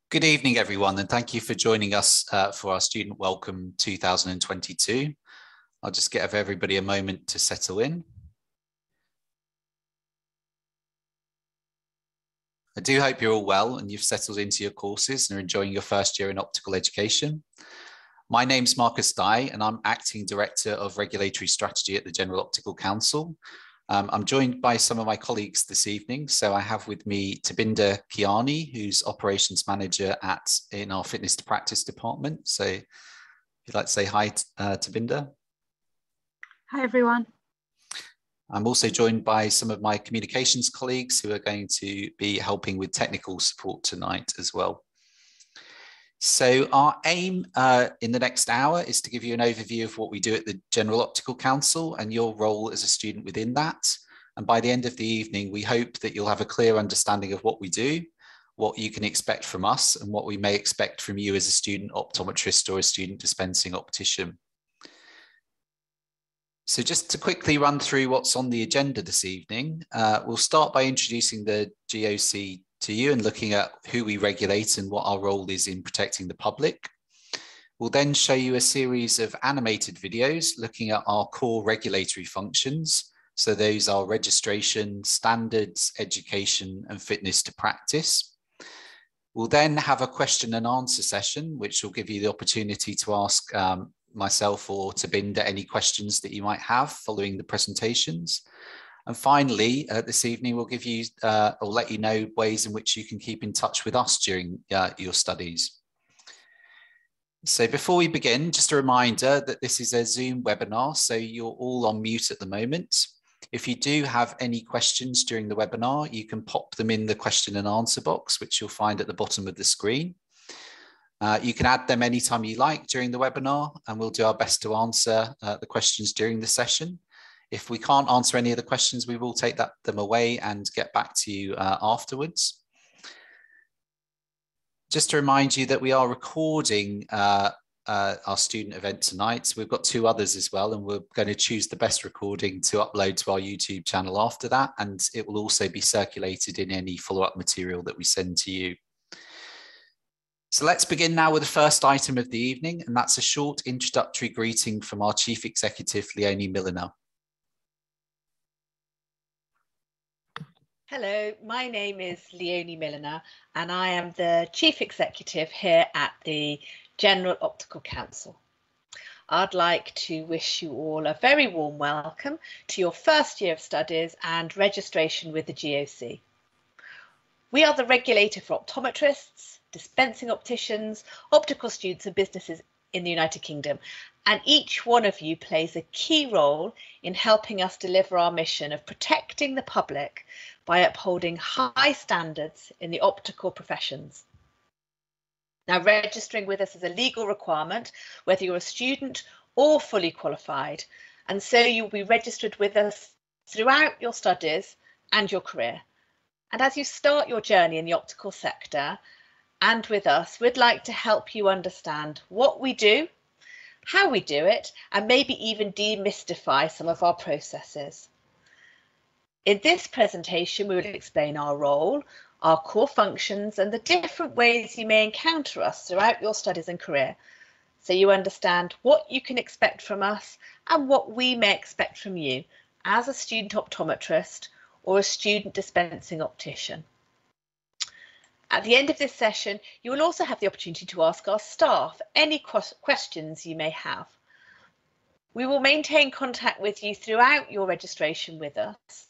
Good evening, everyone, and thank you for joining us for our Student Welcome 2022. I'll just give everybody a moment to settle in. I do hope you're all well and you've settled into your courses and are enjoying your first year in optical education. My name's Marcus Dye, and I'm Acting Director of Regulatory Strategy at the General Optical Council. I'm joined by some of my colleagues this evening. So I have with me Tabinder Kiani, who's Operations Manager in our Fitness to Practice department. So if you'd like to say hi, Tabinder. Hi, everyone. I'm also joined by some of my communications colleagues who are going to be helping with technical support tonight as well. So our aim in the next hour is to give you an overview of what we do at the General Optical Council and your role as a student within that. And by the end of the evening, we hope that you'll have a clear understanding of what we do, what you can expect from us, and what we may expect from you as a student optometrist or a student dispensing optician. So just to quickly run through what's on the agenda this evening, we'll start by introducing the GOC to you and looking at who we regulate and what our role is in protecting the public. We'll then show you a series of animated videos looking at our core regulatory functions. So those are registration, standards, education, and fitness to practice. We'll then have a question and answer session, which will give you the opportunity to ask myself or Tabinder any questions that you might have following the presentations. And finally, this evening, we'll give you or let you know ways in which you can keep in touch with us during your studies. So before we begin, just a reminder that this is a Zoom webinar, so you're all on mute at the moment. If you do have any questions during the webinar, you can pop them in the question and answer box, which you'll find at the bottom of the screen. You can add them anytime you like during the webinar, and we'll do our best to answer the questions during the session. If we can't answer any of the questions, we will take them away and get back to you afterwards. Just to remind you that we are recording our student event tonight. So we've got two others as well, and we're going to choose the best recording to upload to our YouTube channel after that. And it will also be circulated in any follow-up material that we send to you. So let's begin now with the first item of the evening, and that's a short introductory greeting from our Chief Executive, Leonie Milliner. Hello, my name is Leonie Milliner, and I am the Chief Executive here at the General Optical Council. I'd like to wish you all a very warm welcome to your first year of studies and registration with the GOC. We are the regulator for optometrists, dispensing opticians, optical students and businesses in the United Kingdom, and each one of you plays a key role in helping us deliver our mission of protecting the public by upholding high standards in the optical professions. Now, registering with us is a legal requirement, whether you're a student or fully qualified, and so you'll be registered with us throughout your studies and your career. And as you start your journey in the optical sector and with us, we'd like to help you understand what we do, how we do it, and maybe even demystify some of our processes. In this presentation, we will explain our role, our core functions, and the different ways you may encounter us throughout your studies and career, so you understand what you can expect from us and what we may expect from you as a student optometrist or a student dispensing optician. At the end of this session, you will also have the opportunity to ask our staff any questions you may have. We will maintain contact with you throughout your registration with us,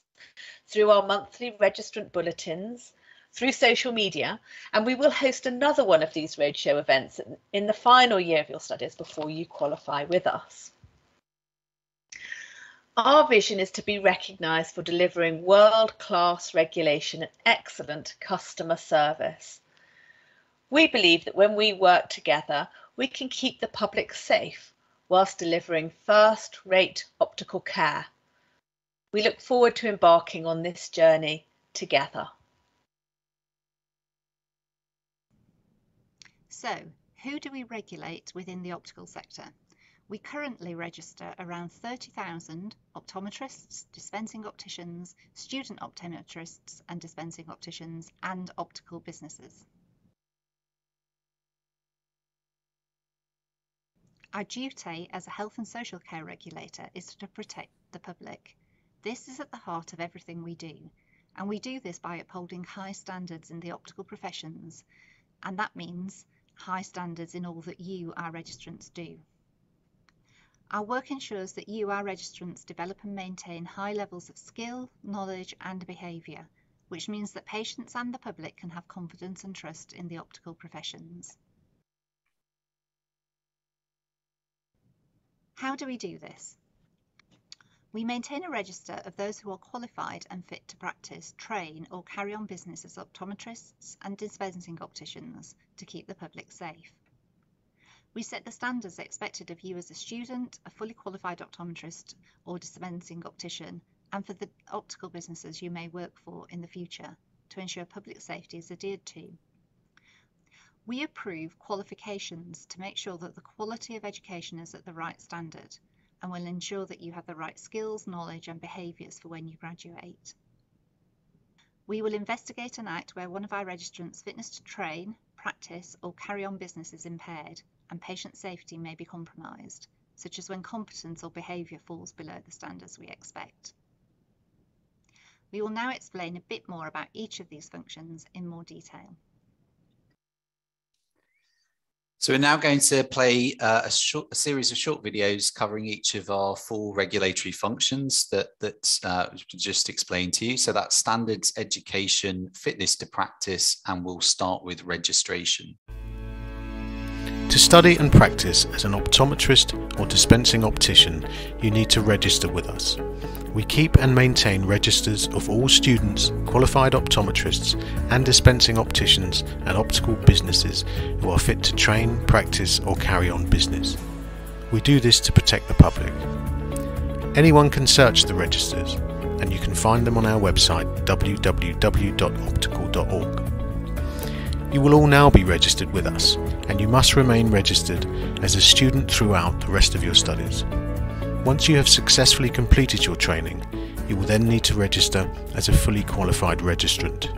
through our monthly registrant bulletins, through social media, and we will host another one of these roadshow events in the final year of your studies before you qualify with us. Our vision is to be recognised for delivering world-class regulation and excellent customer service. We believe that when we work together, we can keep the public safe whilst delivering first-rate optical care. We look forward to embarking on this journey together. So, who do we regulate within the optical sector? We currently register around 30,000 optometrists, dispensing opticians, student optometrists and dispensing opticians, and optical businesses. Our duty as a health and social care regulator is to protect the public. This is at the heart of everything we do, and we do this by upholding high standards in the optical professions, and that means high standards in all that you, our registrants, do. Our work ensures that you, our registrants, develop and maintain high levels of skill, knowledge and behaviour, which means that patients and the public can have confidence and trust in the optical professions. How do we do this? We maintain a register of those who are qualified and fit to practice, train or carry on business as optometrists and dispensing opticians to keep the public safe. We set the standards expected of you as a student, a fully qualified optometrist or dispensing optician, and for the optical businesses you may work for in the future to ensure public safety is adhered to. We approve qualifications to make sure that the quality of education is at the right standard and will ensure that you have the right skills, knowledge and behaviours for when you graduate. We will investigate an act where one of our registrants' fitness to train, practice or carry on business is impaired and patient safety may be compromised, such as when competence or behaviour falls below the standards we expect. We will now explain a bit more about each of these functions in more detail. So we're now going to play a series of short videos covering each of our 4 regulatory functions that just explained to you. So that's standards, education, fitness to practice, and we'll start with registration. To study and practice as an optometrist or dispensing optician, you need to register with us. We keep and maintain registers of all students, qualified optometrists and dispensing opticians and optical businesses who are fit to train, practice or carry on business. We do this to protect the public. Anyone can search the registers and you can find them on our website www.optical.org. You will all now be registered with us and you must remain registered as a student throughout the rest of your studies. Once you have successfully completed your training, you will then need to register as a fully qualified registrant.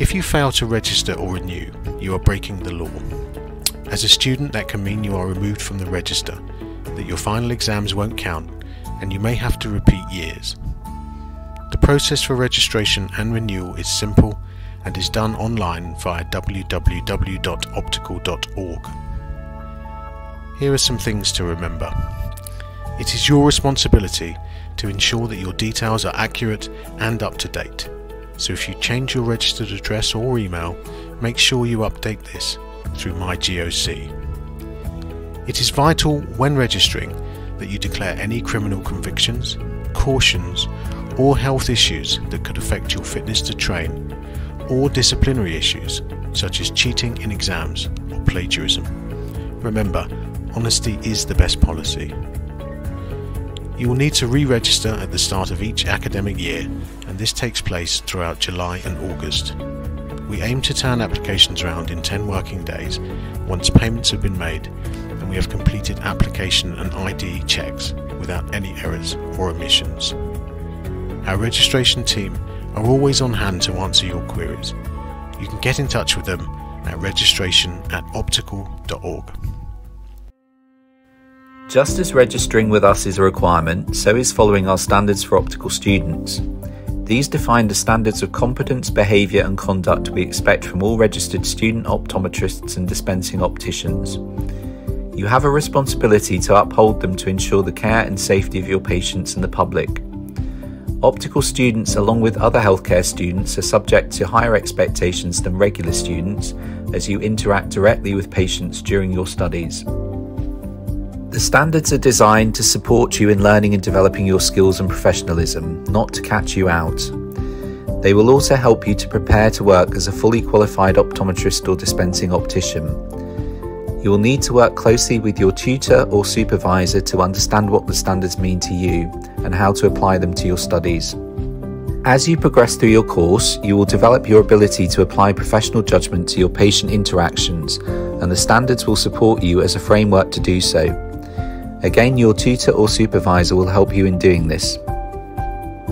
If you fail to register or renew, you are breaking the law. As a student, that can mean you are removed from the register, that your final exams won't count, and you may have to repeat years. The process for registration and renewal is simple and is done online via www.optical.org. Here are some things to remember. It is your responsibility to ensure that your details are accurate and up to date. So if you change your registered address or email, make sure you update this through MyGOC. It is vital when registering that you declare any criminal convictions, cautions, or health issues that could affect your fitness to train, or disciplinary issues such as cheating in exams or plagiarism. Remember, honesty is the best policy. You will need to re-register at the start of each academic year, and this takes place throughout July and August. We aim to turn applications around in 10 working days once payments have been made and we have completed application and ID checks without any errors or omissions. Our registration team are always on hand to answer your queries. You can get in touch with them at registration@optical.org. Just as registering with us is a requirement, so is following our standards for optical students. These define the standards of competence, behaviour and conduct we expect from all registered student optometrists and dispensing opticians. You have a responsibility to uphold them to ensure the care and safety of your patients and the public. Optical students, along with other healthcare students, are subject to higher expectations than regular students as you interact directly with patients during your studies. The standards are designed to support you in learning and developing your skills and professionalism, not to catch you out. They will also help you to prepare to work as a fully qualified optometrist or dispensing optician. You will need to work closely with your tutor or supervisor to understand what the standards mean to you and how to apply them to your studies. As you progress through your course, you will develop your ability to apply professional judgment to your patient interactions, and the standards will support you as a framework to do so. Again, your tutor or supervisor will help you in doing this.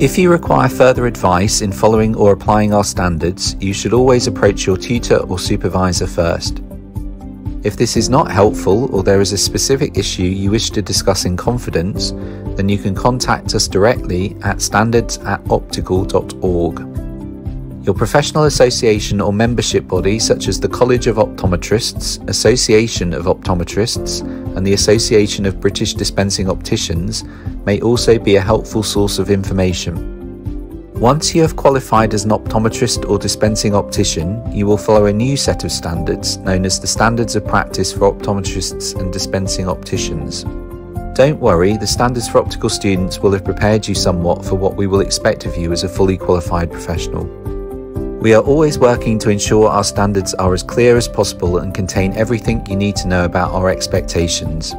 If you require further advice in following or applying our standards, you should always approach your tutor or supervisor first. If this is not helpful or there is a specific issue you wish to discuss in confidence, then you can contact us directly at standards@optical.org. Your professional association or membership body, such as the College of Optometrists, Association of Optometrists, and the Association of British Dispensing Opticians, may also be a helpful source of information. Once you have qualified as an optometrist or dispensing optician, you will follow a new set of standards known as the Standards of Practice for Optometrists and Dispensing Opticians. Don't worry, the Standards for Optical students will have prepared you somewhat for what we will expect of you as a fully qualified professional. We are always working to ensure our standards are as clear as possible and contain everything you need to know about our expectations.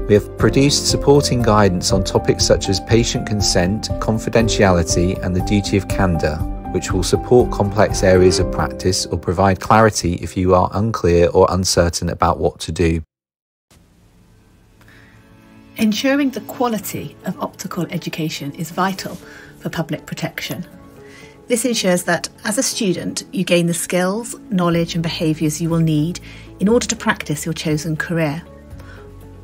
We have produced supporting guidance on topics such as patient consent, confidentiality, and the duty of candour, which will support complex areas of practice or provide clarity if you are unclear or uncertain about what to do. Ensuring the quality of optical education is vital for public protection. This ensures that, as a student, you gain the skills, knowledge and behaviours you will need in order to practice your chosen career.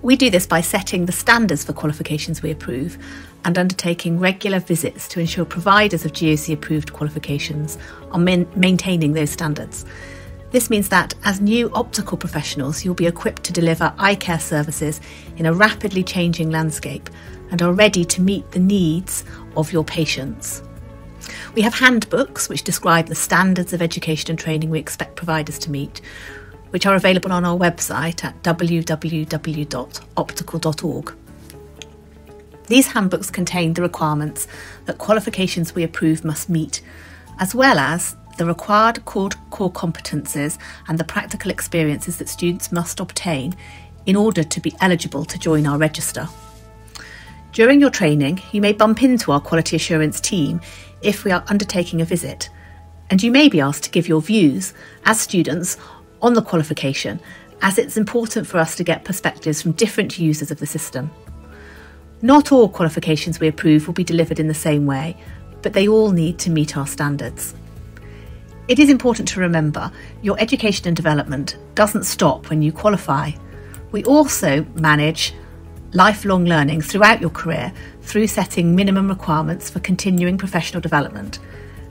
We do this by setting the standards for qualifications we approve and undertaking regular visits to ensure providers of GOC-approved qualifications are maintaining those standards. This means that, as new optical professionals, you'll be equipped to deliver eye care services in a rapidly changing landscape and are ready to meet the needs of your patients. We have handbooks which describe the standards of education and training we expect providers to meet, which are available on our website at www.optical.org. These handbooks contain the requirements that qualifications we approve must meet, as well as the required core competences and the practical experiences that students must obtain in order to be eligible to join our register. During your training, you may bump into our quality assurance team if we are undertaking a visit, and you may be asked to give your views as students on the qualification, as it's important for us to get perspectives from different users of the system. Not all qualifications we approve will be delivered in the same way, but they all need to meet our standards. It is important to remember your education and development doesn't stop when you qualify. We also manage lifelong learning throughout your career through setting minimum requirements for continuing professional development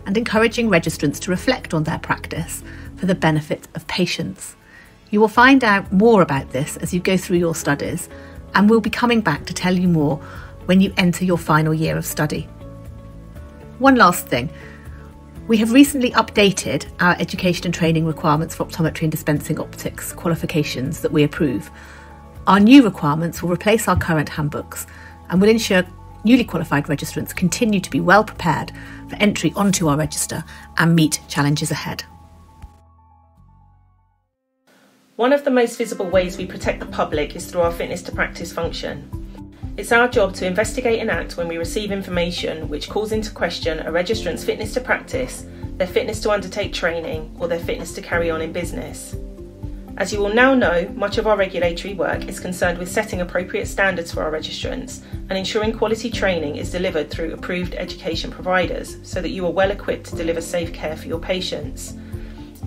and encouraging registrants to reflect on their practice for the benefit of patients. You will find out more about this as you go through your studies, and we'll be coming back to tell you more when you enter your final year of study. One last thing. We have recently updated our education and training requirements for optometry and dispensing optics qualifications that we approve. Our new requirements will replace our current handbooks and will ensure newly qualified registrants continue to be well prepared for entry onto our register and meet challenges ahead. One of the most visible ways we protect the public is through our fitness to practice function. It's our job to investigate and act when we receive information which calls into question a registrant's fitness to practice, their fitness to undertake training, or their fitness to carry on in business. As you will now know, much of our regulatory work is concerned with setting appropriate standards for our registrants and ensuring quality training is delivered through approved education providers so that you are well equipped to deliver safe care for your patients.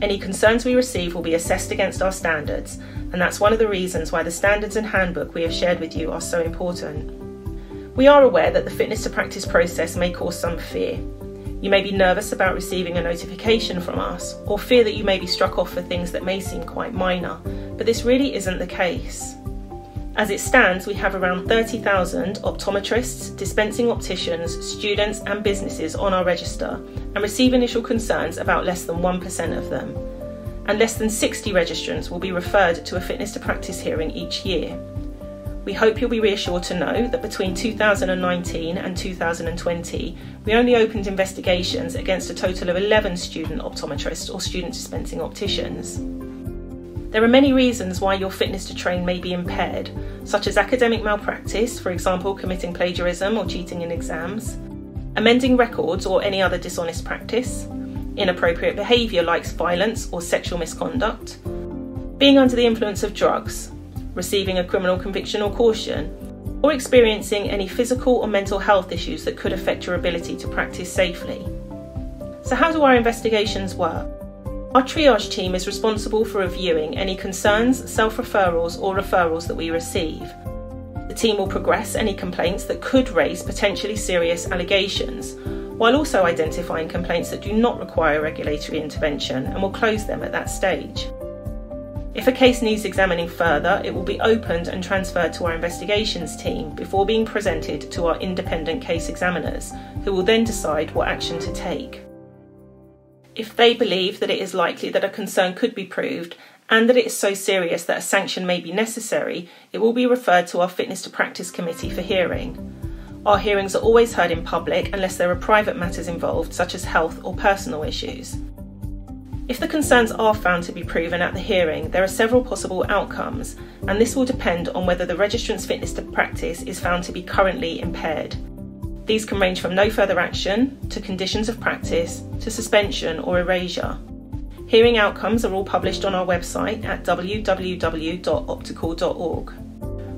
Any concerns we receive will be assessed against our standards, and that's one of the reasons why the standards and handbook we have shared with you are so important. We are aware that the fitness to practice process may cause some fear. You may be nervous about receiving a notification from us, or fear that you may be struck off for things that may seem quite minor, but this really isn't the case. As it stands, we have around 30,000 optometrists, dispensing opticians, students and businesses on our register and receive initial concerns about less than 1% of them. And less than 60 registrants will be referred to a fitness to practice hearing each year. We hope you'll be reassured to know that between 2019 and 2020, we only opened investigations against a total of 11 student optometrists or student dispensing opticians. There are many reasons why your fitness to train may be impaired, such as academic malpractice, for example committing plagiarism or cheating in exams, amending records or any other dishonest practice, inappropriate behaviour like violence or sexual misconduct, being under the influence of drugs, receiving a criminal conviction or caution, or experiencing any physical or mental health issues that could affect your ability to practice safely. So how do our investigations work? Our triage team is responsible for reviewing any concerns, self-referrals or referrals that we receive. The team will progress any complaints that could raise potentially serious allegations, while also identifying complaints that do not require regulatory intervention, and will close them at that stage. If a case needs examining further, it will be opened and transferred to our investigations team before being presented to our independent case examiners, who will then decide what action to take. If they believe that it is likely that a concern could be proved and that it is so serious that a sanction may be necessary, it will be referred to our Fitness to Practice Committee for hearing. Our hearings are always heard in public unless there are private matters involved, such as health or personal issues. If the concerns are found to be proven at the hearing, there are several possible outcomes, and this will depend on whether the registrant's fitness to practice is found to be currently impaired. These can range from no further action, to conditions of practice, to suspension or erasure. Hearing outcomes are all published on our website at www.optical.org.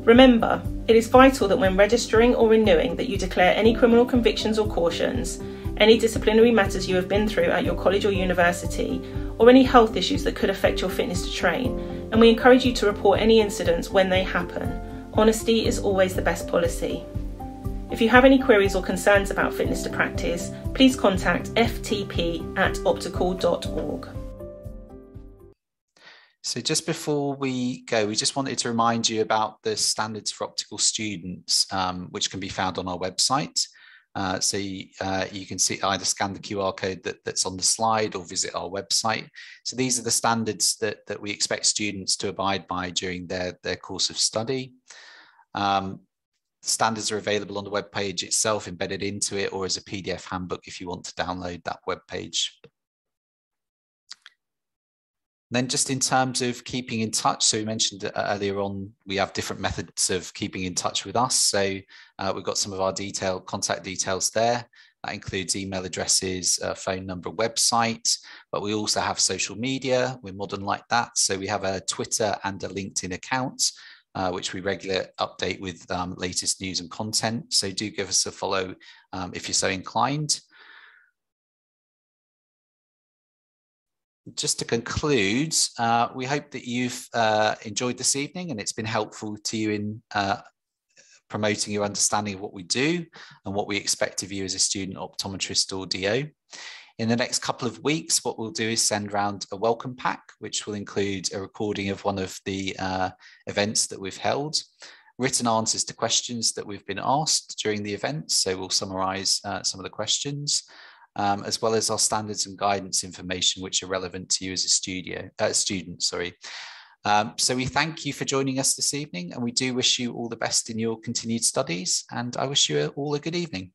Remember, it is vital that when registering or renewing that you declare any criminal convictions or cautions, any disciplinary matters you have been through at your college or university, or any health issues that could affect your fitness to train, and we encourage you to report any incidents when they happen. Honesty is always the best policy. If you have any queries or concerns about fitness to practice, please contact ftp@optical.org. So just before we go, we just wanted to remind you about the standards for optical students, which can be found on our website. So you can see either scan the QR code that's on the slide or visit our website. So these are the standards that we expect students to abide by during their course of study. Standards are available on the web page itself, embedded into it, or as a PDF handbook if you want to download that web page. Then just in terms of keeping in touch, so we mentioned earlier on, we have different methods of keeping in touch with us. So we've got some of our contact details there. That includes email addresses, phone number, website, but we also have social media. We're modern like that. So we have a Twitter and a LinkedIn account, which we regularly update with latest news and content. So do give us a follow if you're so inclined. Just to conclude, we hope that you've enjoyed this evening and it's been helpful to you in promoting your understanding of what we do and what we expect of you as a student optometrist or DO. In the next couple of weeks, what we'll do is send around a welcome pack, which will include a recording of one of the events that we've held, written answers to questions that we've been asked during the event. So we'll summarise some of the questions, as well as our standards and guidance information, which are relevant to you as a student. So we thank you for joining us this evening, and we do wish you all the best in your continued studies, and I wish you all a good evening.